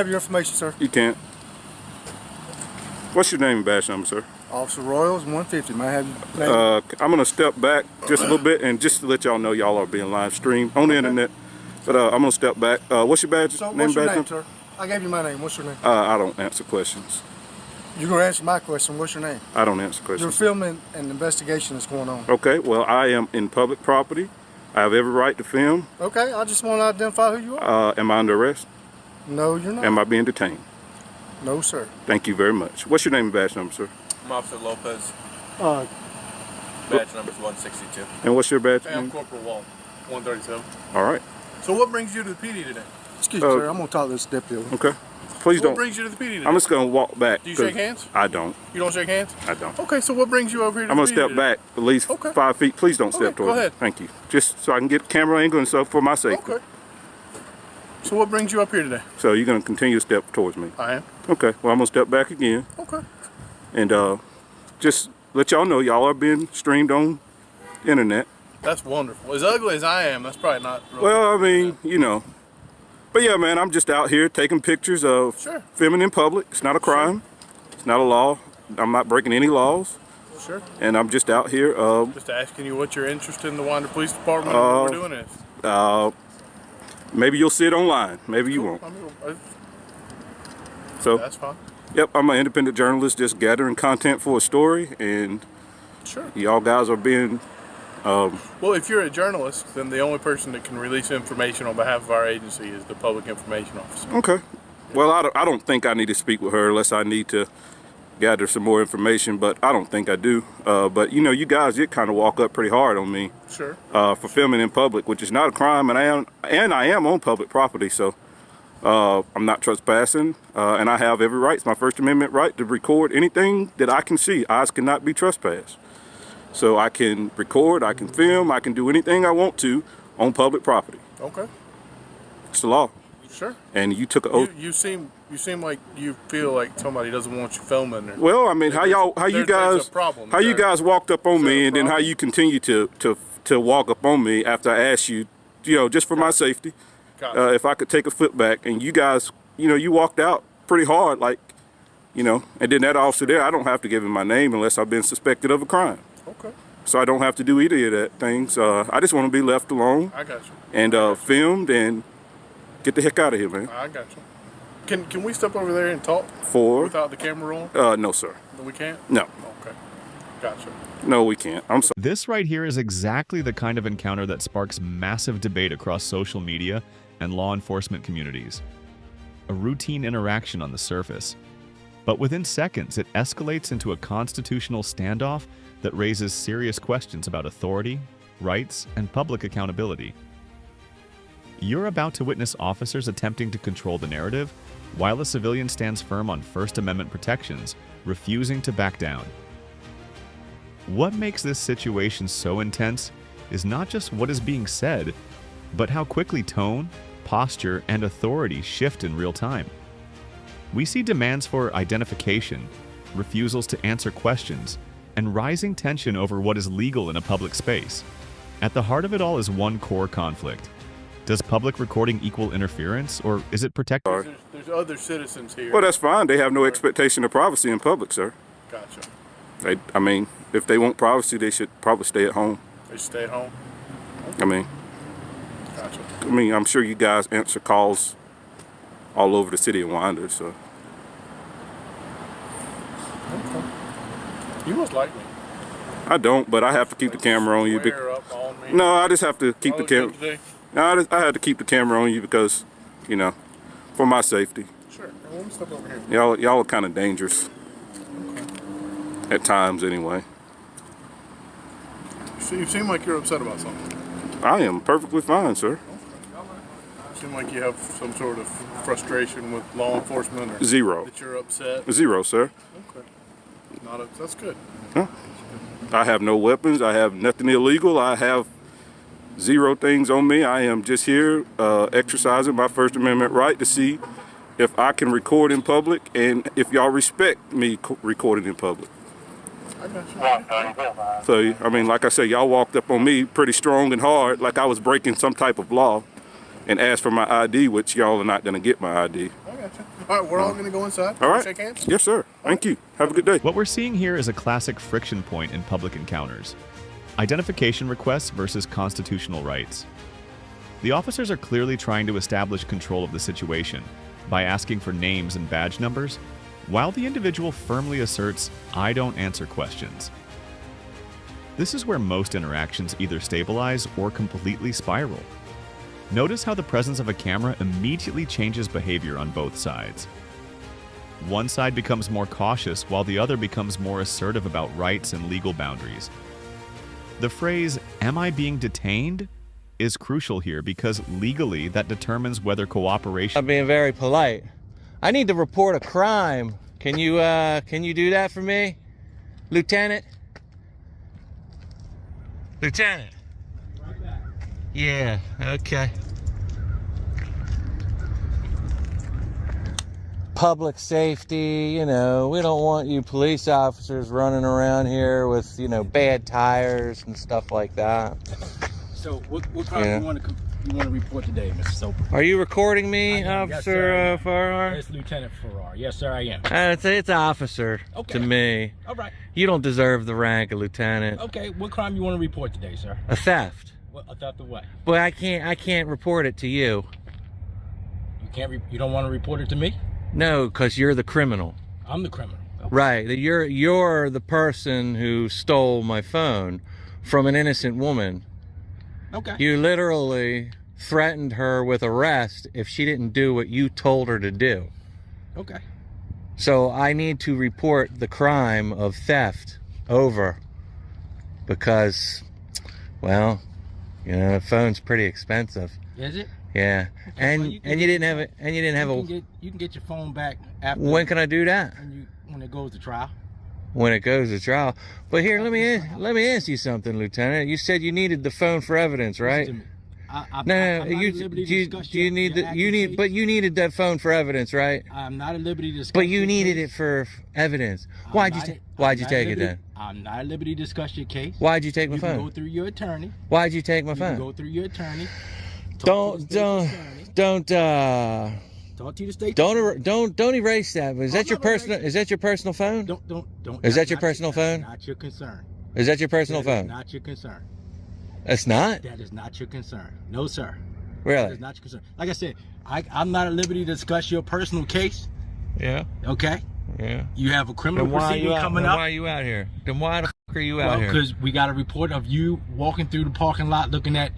Have your information, sir. You can't. What's your name and badge number, sir? Officer Royals, 150. May I have your name? I'm gonna step back just a little bit, and just to let y'all know, y'all are being live streamed on the internet. But I'm gonna step back. What's your badge? So, what's your name, sir? I gave you my name. What's your name? I don't answer questions. You're gonna answer my question. What's your name? I don't answer questions. You're filming an investigation that's going on. Okay. Well, I am in public property. I have every right to film. Okay. I just want to identify who you are. Am I under arrest? No, you're not. Am I being detained? No, sir. Thank you very much. What's your name and badge number, sir? I'm Officer Lopez. Uh, Badge number is 162. And what's your badge Hey, I'm name? Corporal Wall, 137. All right. So what brings you to the PD today? excuse me, sir. I'm gonna talk to this deputy. Okay. Please What don't. brings you to the PD today? I'm just gonna walk back. Do you 'cause shake hands? I don't. You don't shake hands? I don't. Okay, so what brings you over here to I'm the gonna PD step today? back at least Okay. 5 feet. Please don't Okay, step go towards me. ahead. Thank you. Just so I can get camera angle and stuff for my safety. Okay. So what brings you up here today? So you're gonna continue to step towards me. I am. Okay. Well, I'm gonna step back again Okay. and just let y'all know y'all are being streamed on the internet. That's wonderful. As ugly as I am, that's probably not really. Well, I mean, you know. But yeah, man, I'm just out here taking pictures of Sure. filming in public. It's not a crime. It's not a law. I'm not breaking any laws. Sure. And I'm just out here. Just asking you what your interest in the Winder Police Department and what we're doing is. Maybe you'll see it online. Maybe you won't. I mean, So, that's fine. yep, I'm an independent journalist just gathering content for a story. And Sure. y'all guys are being... Well, if you're a journalist, then the only person that can release information on behalf of our agency is the Public Information Officer. Okay. Well, I don't think I need to speak with her unless I need to gather some more information, but I don't think I do. But, you know, you guys did kind of walk up pretty hard on me Sure. for filming in public, which is not a crime, and I am on public property, so I'm not trespassing, and I have every right. It's my First Amendment right to record anything that I can see. Eyes cannot be trespassed. So I can record, I can film, I can do anything I want to on public property. Okay. It's the law. Sure. And you took an oath. You seem like you feel like somebody doesn't want you filming. Or, Well, I mean, how you there's guys, a problem. how you guys walked up on Is there me, a and then how problem? you continue to walk up on me after I asked you, you know, just for my safety, Gotcha. if I could take a foot back, and you guys, you know, you walked out pretty hard, like, you know, and then that officer there, I don't have to give him my name unless I've been suspected of a crime. Okay. So I don't have to do either of that things. I just want to be left alone I got you. and filmed and get the heck out of here, man. I got you. Can we step over there and talk For without the camera on? no, sir. We can't. No, Okay. Gotcha. no, we can't. I'm sorry. This right here is exactly the kind of encounter that sparks massive debate across social media and law enforcement communities. A routine interaction on the surface. But within seconds, it escalates into a constitutional standoff that raises serious questions about authority, rights, and public accountability. You're about to witness officers attempting to control the narrative, while a civilian stands firm on First Amendment protections, refusing to back down. What makes this situation so intense is not just what is being said, but how quickly tone, posture, and authority shift in real time. We see demands for identification, refusals to answer questions, and rising tension over what is legal in a public space. At the heart of it all is one core conflict. Does public recording equal interference, or is it protected? There's other citizens here. Well, that's fine. They have no expectation of privacy in public, sir. Gotcha. I mean, if they want privacy, they should probably stay at home. They stay at home. Gotcha. I mean, I'm sure you guys answer calls all over the city of Winder, so. Okay. You must like me. I don't, but I have to keep the camera on you. Swear up on me. No, I just have to keep All the the camera. good today? No, I had to keep the camera on you because, you know, for my safety. Sure. Let me step over here. Y'all are kind of dangerous. At times, anyway. So you seem like you're upset about something. I am perfectly fine, sir. You seem like you have some sort of frustration with law enforcement or Zero. that you're upset. Zero, sir. Okay. That's good. I have no weapons. I have nothing illegal. I have zero things on me. I am just here exercising my First Amendment right to see if I can record in public and if y'all respect me recording in public. I got you. So, I mean, like I said, y'all walked up on me pretty strong and hard, like I was breaking some type of law, and asked for my ID, which y'all are not going to get my ID. I got gotcha. All right, we're all going to go inside. All right. Shake hands. Yes, sir. Thank you. Have a good day. What we're seeing here is a classic friction point in public encounters: identification requests versus constitutional rights. The officers are clearly trying to establish control of the situation by asking for names and badge numbers, while the individual firmly asserts, "I don't answer questions." This is where most interactions either stabilize or completely spiral. Notice how the presence of a camera immediately changes behavior on both sides. One side becomes more cautious while the other becomes more assertive about rights and legal boundaries. The phrase, "Am I being detained?" is crucial here because legally that determines whether cooperation. I'm being very polite. I need to report a crime. Can you do that for me, Lieutenant? Lieutenant. Yeah, okay. Public safety, you know, we don't want you police officers running around here with, you know, bad tires and stuff like that. So, what crime you want to report today, Mr. Soper? Are you recording me, Officer Farrar? It's Lieutenant Farrar. Yes, sir, I am. It's officer to me. All right. You don't deserve the rank of lieutenant. Okay, what crime you want to report today, sir? A theft. What, a theft of what? But I can't report it to you. You can't. You don't want to report it to me? No, because you're the criminal. I'm the criminal. Okay. Right. You're the person who stole my phone from an innocent woman. Okay. You literally threatened her with arrest if she didn't do what you told her to do. Okay. So I need to report the crime of theft over because, well, you know, the phone's pretty expensive. Is it? Yeah. Okay, well, You can get your phone back after. When can I do that? When it goes to trial. When it goes to trial. But here, let me ask you something, Lieutenant. You said you needed the phone for evidence, right? No, you needed that phone for evidence, right? I'm not at liberty to discuss. But you needed it for evidence. Why'd you take it then? I'm not at liberty to discuss your case. Why'd you take my phone? You can go through your attorney. Why'd you take my phone? You can go through your attorney. Don't Talk to the state. Don't erase that. Is that your personal phone? Don't. Is that your personal phone? Not your concern. Is that your personal phone? Not your concern. It's not? That is not your concern. No, sir. Really? That is not your concern. Like I said, I'm not at liberty to discuss your personal case. Yeah. Okay? Yeah. You have a criminal proceeding coming up. Why are you out here? Then why the fuck are you out here? Because we got a report of you walking through the parking lot looking at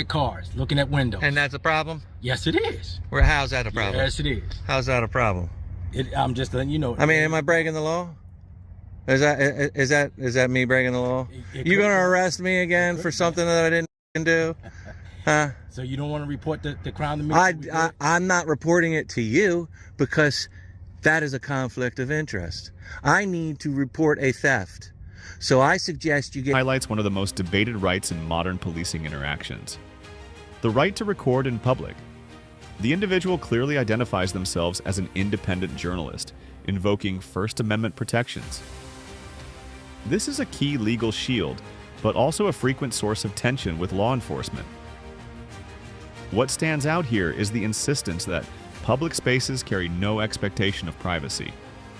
cars, looking at windows. And that's a problem? Yes, it is. How's that a problem? Yes, it is. How's that a problem? I'm just letting you know. I mean, am I breaking the law? Is that me breaking the law? You gonna arrest me again for something that I didn't do? Huh? So you don't want to report the crime to me? I'm not reporting it to you because that is a conflict of interest. I need to report a theft. So I suggest you get... Highlights one of the most debated rights in modern policing interactions: the right to record in public. The individual clearly identifies themselves as an independent journalist, invoking First Amendment protections. This is a key legal shield, but also a frequent source of tension with law enforcement. What stands out here is the insistence that public spaces carry no expectation of privacy.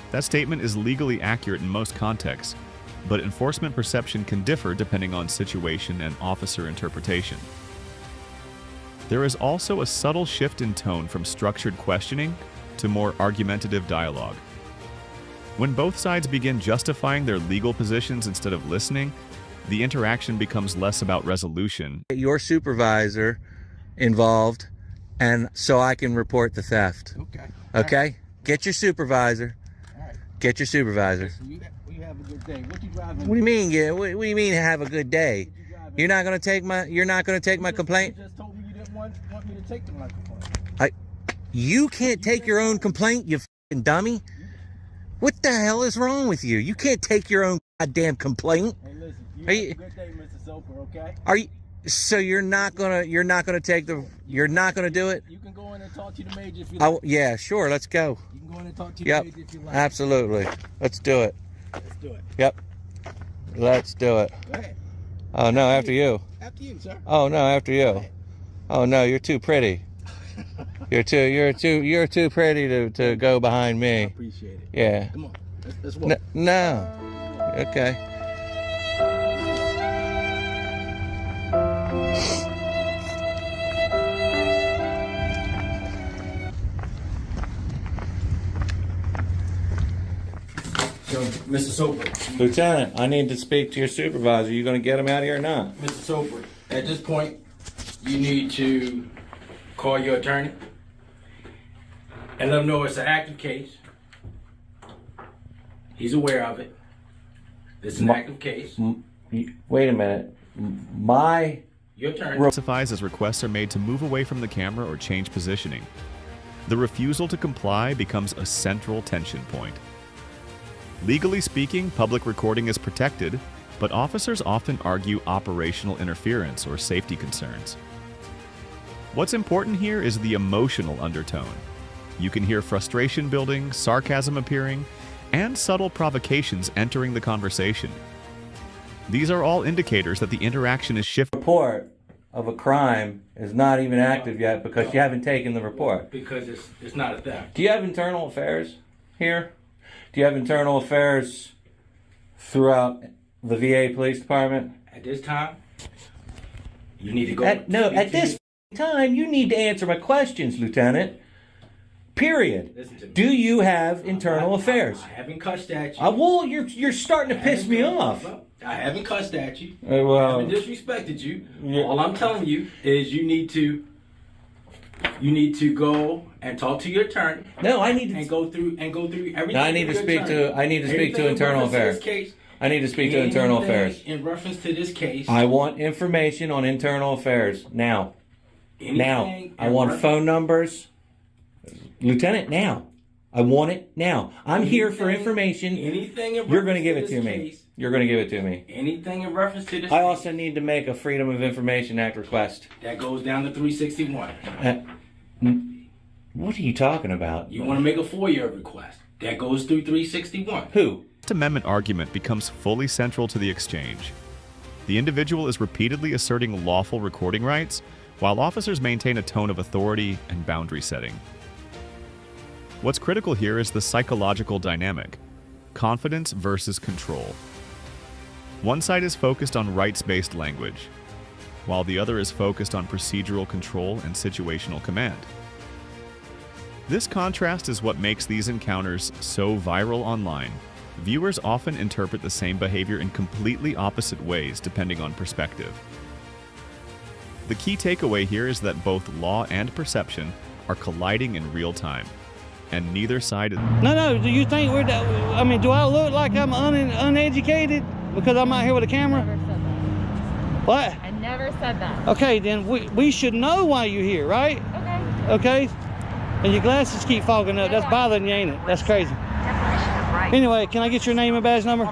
That statement is legally accurate in most contexts, but enforcement perception can differ depending on situation and officer interpretation. There is also a subtle shift in tone from structured questioning to more argumentative dialogue. When both sides begin justifying their legal positions instead of listening, the interaction becomes less about resolution. Your supervisor involved, and so I can report the theft. Okay? Right. Get your supervisor. All right. Get your supervisor. You have a good day. What you driving? What do you mean? What do you mean have a good day? You're not gonna take my complaint? You just told me you didn't want me to take my complaint. You can't take your own complaint, you f***ing dummy. What the hell is wrong with you? You can't take your own goddamn complaint. Hey, listen, you have a good day, Mr. Soper, okay? So you're not gonna do it? You can go in and talk to the major if you like. Yeah, sure, let's go. You can go in and talk to the major if you like. Absolutely. Let's do it. Let's do it. Yep. Let's do it. Go ahead. Oh no, after you. After you, sir. Oh no, after you. Oh no, you're too pretty. You're too pretty to go behind me. Appreciate it. Yeah. Come on, let's walk. No. Okay. So, Mr. Soper, Lieutenant, I need to speak to your supervisor. You going to get him out of here or not? Mr. Soper, at this point, you need to call your attorney and let him know it's an active case. He's aware of it. It's an active case. Wait a minute. Your attorney. Specifies as requests are made to move away from the camera or change positioning. The refusal to comply becomes a central tension point. Legally speaking, public recording is protected, but officers often argue operational interference or safety concerns. What's important here is the emotional undertone. You can hear frustration building, sarcasm appearing, and subtle provocations entering the conversation. These are all indicators that the interaction is shifting. Report of a crime is not even active yet because you haven't taken the report. Because it's not a theft. Do you have internal affairs here? Do you have internal affairs throughout the VA Police Department? At this time, you need to go. At this time, you need to answer my questions, Lieutenant. Period. Listen to me. Do you have internal affairs? I haven't cussed at you. Well, you're starting to piss me off. I haven't cussed at you. Well, I haven't disrespected you. Yeah. All I'm telling you is you need to go and talk to your attorney. No, I need to go through everything. I need to speak to internal affairs. I need to speak to internal affairs. In reference to this case, I want information on internal affairs now. I want phone numbers. Lieutenant, now. I want it now. I'm here for information. You're going to give it to me. You're going to give it to me. Anything in reference to this I also need to make a Freedom of Information Act request. that goes down to 361. What are you talking about? You want to make a FOIA request. That goes through 361. Who? First Amendment argument becomes fully central to the exchange. The individual is repeatedly asserting lawful recording rights, while officers maintain a tone of authority and boundary setting. What's critical here is the psychological dynamic: confidence versus control. One side is focused on rights-based language, while the other is focused on procedural control and situational command. This contrast is what makes these encounters so viral online. Viewers often interpret the same behavior in completely opposite ways depending on perspective. The key takeaway here is that both law and perception are colliding in real time, and neither side is... No, do you think we're... do I look like I'm uneducated because I'm out here with a camera? I never said that. What? I never said that. Okay, then we should know why you're here, right? Okay. Okay? And your glasses keep fogging up. That's bothering you, ain't it? That's crazy. Anyway, can I get your name and badge number?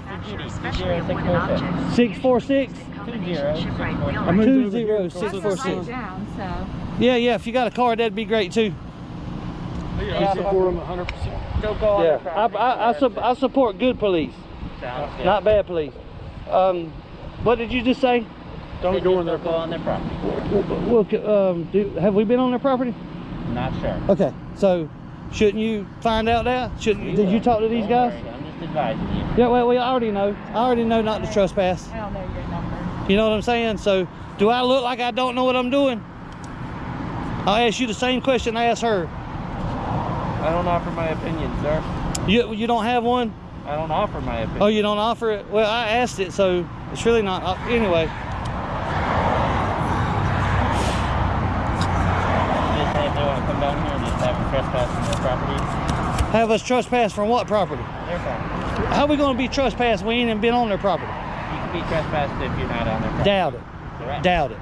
646? 20646. Down, so. Yeah, if you got a card, that'd be great too. I support them 100%. Don't go on Yeah, the property. I support good police, not bad police. What did you just say? Don't go in there. Go on their property. Well, have we been on their property? Not sure. Okay, so shouldn't you find out that? Did you talk to these guys? I'm just advising you. Yeah, well, I already know. I already know not to trespass. I don't know your number. You know what I'm saying? So, do I look like I don't know what I'm doing? I'll ask you the same question I asked her. I don't offer my opinion, sir. You don't have one? I don't offer my opinion. Oh, you don't offer it? Well, I asked it, so it's really not. Anyway. Just say if they want to come down here and just have them trespass on their property. Have us trespass from what property? Their property. How are we going to be trespassed? We ain't even been on their property. You can be trespassed if you're not on their property. Doubt it. Correct. Doubt it.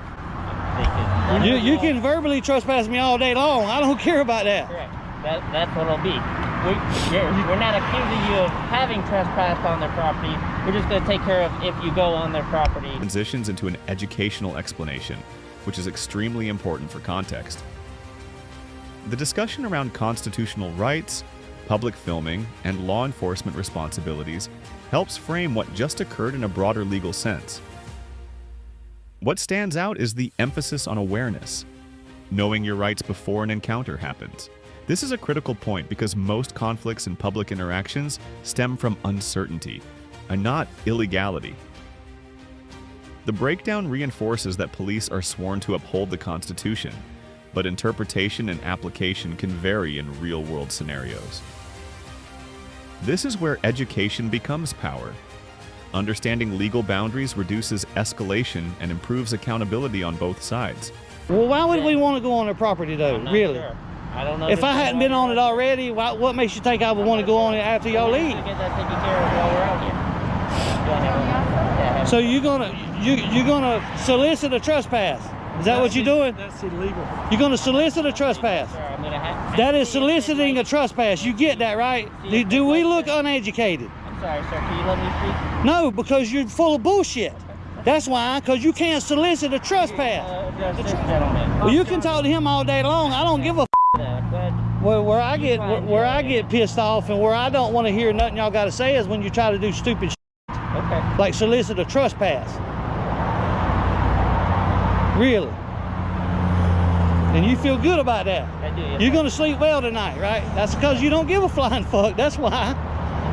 They You can verbally trespass me all day long. I don't care about that. Correct. That's what it'll be. We're not accusing you of having trespassed on their property. We're just going to take care of if you go on their property. Transitions into an educational explanation, which is extremely important for context. The discussion around constitutional rights, public filming, and law enforcement responsibilities helps frame what just occurred in a broader legal sense. What stands out is the emphasis on awareness. knowing your rights before an encounter happens. This is a critical point because most conflicts in public interactions stem from uncertainty and not illegality. The breakdown reinforces that police are sworn to uphold the Constitution, but interpretation and application can vary in real-world scenarios. This is where education becomes power. Understanding legal boundaries reduces escalation and improves accountability on both sides. Well, why would we want to go on their property though, I'm not really? sure. I don't know. If I hadn't been on it already, what makes you think I would want to go on it after y'all leave? Get that taken care of while we're out here. Yeah, So you're gonna solicit a trespass? Is that what you're doing? That's illegal. You're gonna solicit a trespass? sir, I'm gonna have That is soliciting a trespass. You get that, right? Do we look uneducated? I'm sorry, sir. Can you let me speak? No, because you're full of bullshit. That's why, because you can't solicit a trespass. Just this gentleman. Well, you can talk to him all day long. I don't give a Well, where I get pissed off and where I don't want to hear nothing y'all got to say is when you try to do stupid shit, Okay. like solicit a trespass. Really. And you feel good about that. I do. Yes, You're sir. going to sleep well tonight, right? That's because you don't give a flying fuck. That's why.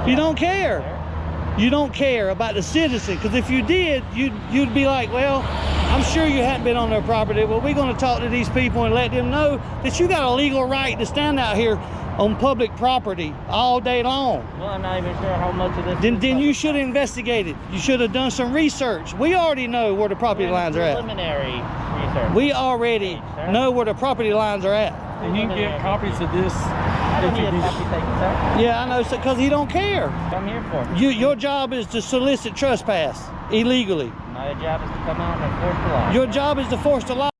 You don't care. You don't care about the citizen. Because if you did, you'd be like, well, I'm sure you hadn't been on their property, but we're going to talk to these people and let them know that you got a legal right to stand out here on public property all day long. Well, I'm not even sure how much of this. Then you should have investigated. You should have done some research. We already know where the property lines are at. Preliminary research. We already know where the property lines are at. And you can get copies of this. I don't need a copy taken, sir. Yeah, I know, because he don't care. What I'm here for. Your job is to solicit trespass illegally. My job is to come out and enforce the law. Your job is to force the law.